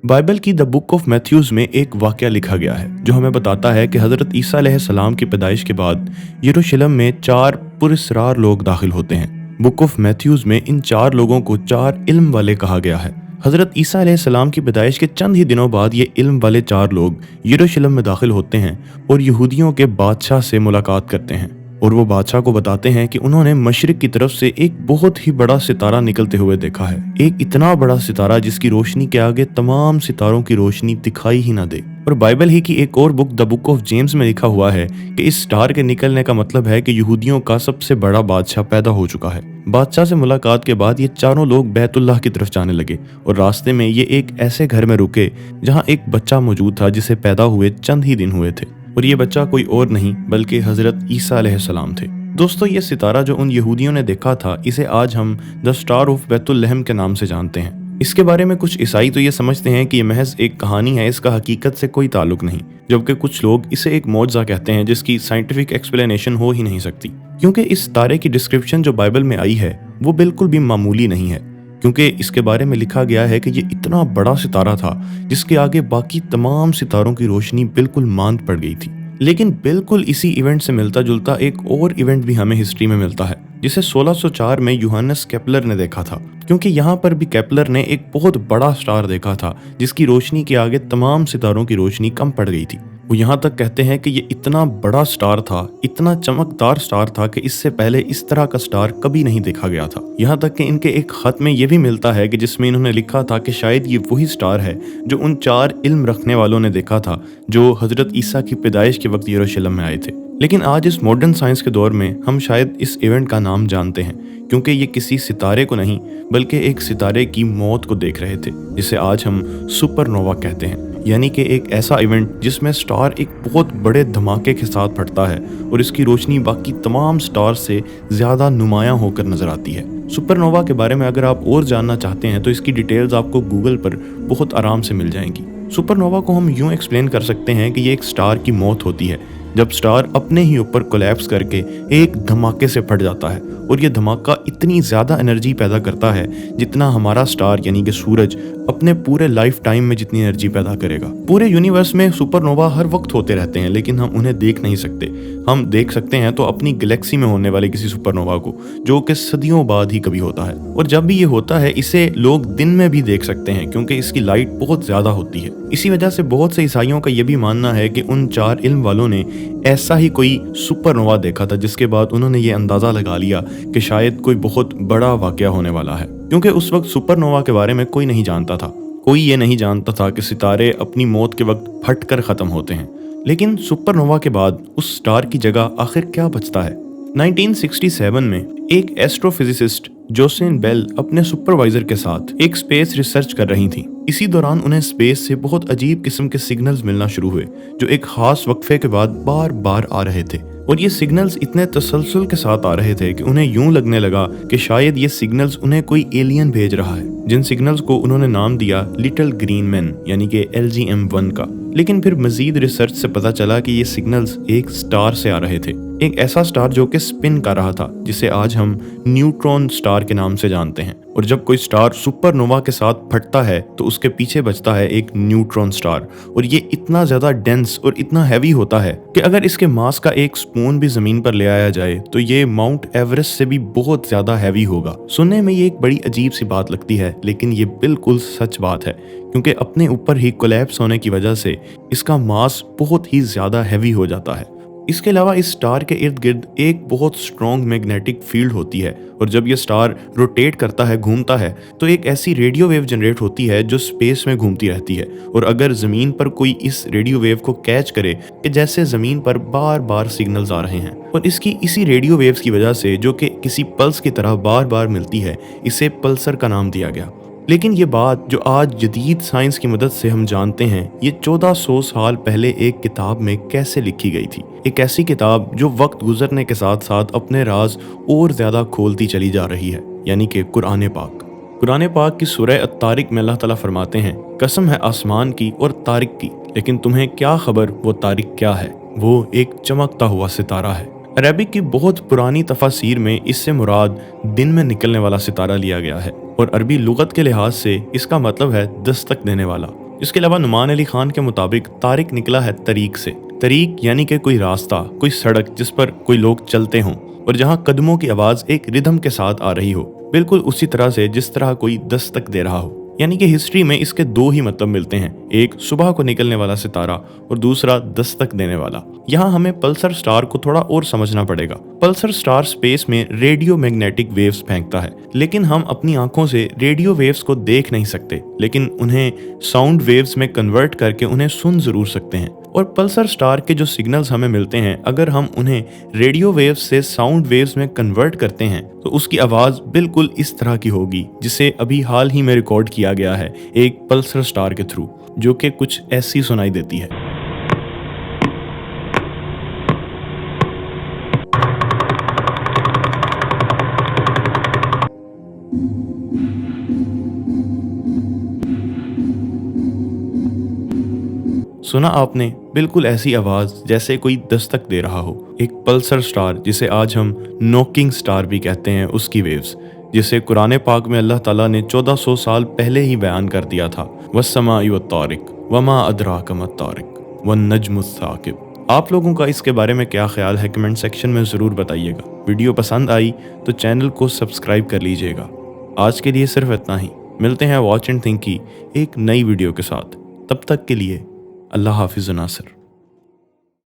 Bible की the book of Mathews में एक वाक़या लिखा गया है जो हमें बताता है कि हज़रत ईसा अलैहिस्सलाम की पैदाइश के बाद यरूशलेम में 4 पुरस्रार लोग दाखिल होते हैं। बुक ऑफ मैथ्यूज में इन 4 लोगों को 4 इल्म वाले कहा गया है। हज़रत ईसा अलैहिस्सलाम की पैदाइश के चंद ही दिनों बाद ये इल्म वाले 4 लोग यरूशलेम में दाखिल होते हैं और यहूदियों के बादशाह से मुलाकात करते हैं और वो बादशाह को बताते हैं कि उन्होंने मशरिक की तरफ से एक बहुत ही बड़ा सितारा निकलते हुए देखा है। एक इतना बड़ा सितारा जिसकी रोशनी के आगे तमाम सितारों की रोशनी दिखाई ही ना दे। और बाइबल ही की एक और book the book of James में लिखा हुआ है कि इस स्टार के निकलने का मतलब है कि यहूदियों का सबसे बड़ा बादशाह पैदा हो चुका है। बादशाह से मुलाकात के बाद ये चारों लोग बैतुल्लाह की तरफ जाने लगे और रास्ते में ये एक ऐसे घर में रुके जहाँ एक बच्चा मौजूद था जिसे पैदा हुए चंद ही दिन हुए थे और ये बच्चा कोई और नहीं बल्कि हज़रत ईसा अलैहिस्सलाम थे। दोस्तों, ये सितारा जो उन यहूदियों ने देखा था इसे आज हम द स्टार ऑफ बैतुल्लहम के नाम से जानते हैं। इसके बारे में कुछ ईसाई तो ये समझते हैं कि ये महज एक कहानी है, इसका हकीकत से कोई ताल्लुक नहीं, जबकि कुछ लोग इसे एक मौजज़ा कहते हैं जिसकी साइंटिफिक एक्सप्लेनेशन हो ही नहीं सकती, क्योंकि इस तारे की डिस्क्रिप्शन जो बाइबल में आई है वो बिल्कुल भी मामूली नहीं है। क्योंकि इसके बारे में लिखा गया है कि ये इतना बड़ा सितारा था जिसके आगे बाकी तमाम सितारों की रोशनी बिल्कुल मांद पड़ गई थी। लेकिन बिल्कुल इसी इवेंट से मिलता जुलता एक और इवेंट भी हमें हिस्ट्री में मिलता है जिसे 1604 में यूहानस केपलर ने देखा था, क्योंकि यहाँ पर भी केपलर ने एक बहुत बड़ा स्टार देखा था जिसकी रोशनी के आगे तमाम सितारों की रोशनी कम पड़ गई थी। वो यहाँ तक कहते हैं कि ये इतना बड़ा स्टार था, इतना चमकदार स्टार था कि इससे पहले इस तरह का स्टार कभी नहीं देखा गया था। यहाँ तक कि इनके एक खत में ये भी मिलता है कि जिसमें इन्होंने लिखा था कि शायद ये वही स्टार है जो उन 4 इल्म रखने वालों ने देखा था जो हज़रत ईसा की पैदाइश के वक्त यरूशलेम में आए थे। लेकिन आज इस मॉडर्न साइंस के दौर में हम शायद इस इवेंट का नाम जानते हैं क्योंकि ये किसी सितारे को नहीं बल्कि एक सितारे की मौत को देख रहे थे, जिसे आज हम सुपरनोवा कहते हैं, यानी कि एक ऐसा इवेंट जिसमें स्टार एक बहुत बड़े धमाके के साथ फटता है और इसकी रोशनी बाकी तमाम स्टार से ज़्यादा नुमायां होकर नजर आती है। सुपरनोवा के बारे में अगर आप और जानना चाहते हैं तो इसकी डिटेल्स आपको गूगल पर बहुत आराम से मिल जाएंगी। सुपरनोवा को हम यूं एक्सप्लेन कर सकते हैं कि ये एक स्टार की मौत होती है जब स्टार अपने ही ऊपर कोलैप्स करके एक धमाके से फट जाता है और ये धमाका इतनी ज़्यादा एनर्जी पैदा करता है जितना हमारा स्टार यानी कि सूरज अपने पूरे लाइफ टाइम में जितनी एनर्जी पैदा करेगा। पूरे यूनिवर्स में सुपरनोवा हर वक्त होते रहते हैं लेकिन हम उन्हें देख नहीं सकते। हम देख सकते हैं तो अपनी गैलेक्सी में होने वाले किसी सुपरनोवा को जो कि सदियों बाद ही कभी होता है, और जब भी ये होता है इसे लोग दिन में भी देख सकते हैं क्योंकि इसकी लाइट बहुत ज़्यादा होती है। इसी वजह से बहुत से ईसाइयों का यह भी मानना है कि उन 4 इल्म वालों ने ऐसा ही कोई सुपरनोवा देखा था जिसके बाद उन्होंने ये अंदाज़ा लगा लिया कि शायद कोई बहुत बड़ा वाक़या होने वाला है, क्योंकि उस वक्त सुपरनोवा के बारे में कोई नहीं जानता था। कोई ये नहीं जानता था कि सितारे अपनी मौत के वक्त फट कर ख़त्म होते हैं। लेकिन सुपरनोवा के बाद उस स्टार की जगह आखिर क्या बचता है? 1967 में एक एस्ट्रोफिजिसिस्ट जोसेन बेल अपने सुपरवाइजर के साथ एक स्पेस रिसर्च कर रही थी। इसी दौरान उन्हें स्पेस से बहुत अजीब किस्म के सिग्नल्स मिलना शुरू हुए जो एक खास वक्फे के बाद बार बार आ रहे थे, और ये सिग्नल्स इतने तसलसल के साथ आ रहे थे कि उन्हें यूं लगने लगा कि शायद ये सिग्नल्स उन्हें कोई एलियन भेज रहा है, जिन सिग्नल्स को उन्होंने नाम दिया लिटिल ग्रीन मैन यानी कि LGM-1 का। लेकिन फिर मजीद रिसर्च से पता चला कि ये सिग्नल्स एक स्टार से आ रहे थे, एक ऐसा स्टार जो कि स्पिन कर रहा था जिसे आज हम न्यूट्रॉन स्टार के नाम से जानते हैं। और जब कोई स्टार सुपरनोवा के साथ फटता है तो उसके पीछे बचता है एक न्यूट्रॉन स्टार, और ये इतना ज़्यादा डेंस और इतना हैवी होता है कि अगर इसके मास का एक स्पून भी ज़मीन पर ले आया जाए तो ये माउंट एवरेस्ट से भी बहुत ज़्यादा हैवी होगा। सुनने में ये एक बड़ी अजीब सी बात लगती है लेकिन ये बिल्कुल सच बात है, क्योंकि अपने ऊपर ही कोलैप्स होने की वजह से इसका मास बहुत ही ज़्यादा हैवी हो जाता है। इसके अलावा इस स्टार के इर्द गिर्द एक बहुत स्ट्रॉन्ग मैग्नेटिक फील्ड होती है, और जब ये स्टार रोटेट करता है, घूमता है, तो एक ऐसी रेडियो वेव जनरेट होती है जो स्पेस में घूमती रहती है। और अगर ज़मीन पर कोई इस रेडियो वेव को कैच करे कि जैसे ज़मीन पर बार बार सिग्नल्स आ रहे हैं, और इसकी इसी रेडियो वेव्स की वजह से जो कि किसी पल्स की तरह बार बार मिलती है, इसे पल्सर का नाम दिया गया। लेकिन ये बात जो आज जदीद साइंस की मदद से हम जानते हैं ये 1400 साल पहले एक किताब में कैसे लिखी गई थी। एक ऐसी किताब जो वक्त गुजरने के साथ साथ अपने राज और ज़्यादा खोलती चली जा रही है, यानी कि कुरान पाक। कुरान पाक की सूरह अत-तारिक में अल्लाह ताला फरमाते हैं, कसम है आसमान की और तारिक की, लेकिन तुम्हें क्या खबर वो तारिक क्या है? वो एक चमकता हुआ सितारा है। अरबिक की बहुत पुरानी तफासीर में इससे मुराद दिन में निकलने वाला सितारा लिया गया है, और अरबी लुगत के लिहाज से इसका मतलब है दस्तक देने वाला। इसके अलावा नुमान अली खान के मुताबिक तारिक निकला है तरीक से। तरीक यानी कि कोई रास्ता, कोई सड़क जिस पर कोई लोग चलते हों और जहां कदमों की आवाज एक रिदम के साथ आ रही हो, बिल्कुल उसी तरह से जिस तरह कोई दस्तक दे रहा हो। यानी कि हिस्ट्री में इसके दो ही मतलब मिलते हैं, एक सुबह को निकलने वाला सितारा और दूसरा दस्तक देने वाला। यहाँ हमें पल्सर स्टार को थोड़ा और समझना पड़ेगा। पल्सर स्टार स्पेस में रेडियो मैग्नेटिक वेव्स फेंकता है, लेकिन हम अपनी आंखों से रेडियो वेव्स को देख नहीं सकते, लेकिन उन्हें साउंड वेव्स में कन्वर्ट करके उन्हें सुन जरूर सकते हैं। और पल्सर स्टार के जो सिग्नल्स हमें मिलते हैं, अगर हम उन्हें रेडियो वेव्स से साउंड वेव्स में कन्वर्ट करते हैं तो उसकी आवाज़ बिल्कुल इस तरह की होगी, जिसे अभी हाल ही में रिकॉर्ड किया गया है एक पल्सर स्टार के थ्रू, जो कि कुछ ऐसी सुनाई देती है। सुना आपने, बिल्कुल ऐसी आवाज जैसे कोई दस्तक दे रहा हो। एक पल्सर स्टार, जिसे आज हम नॉकिंग स्टार भी कहते हैं, उसकी वेव्स, जिसे कुरान पाक में अल्लाह ताला ने 1400 साल पहले ही बयान कर दिया था। वस्समाई वत्तारिक वमा अदराक मत्तारिक वन्नज्मुस साकिब। आप लोगों का इसके बारे में क्या ख्याल है, कमेंट सेक्शन में ज़रूर बताइएगा। वीडियो पसंद आई तो चैनल को सब्सक्राइब कर लीजिएगा। आज के लिए सिर्फ इतना ही। मिलते हैं वॉच एंड थिंक की एक नई वीडियो के साथ। तब तक के लिए अल्लाह हाफिज़ नासिर।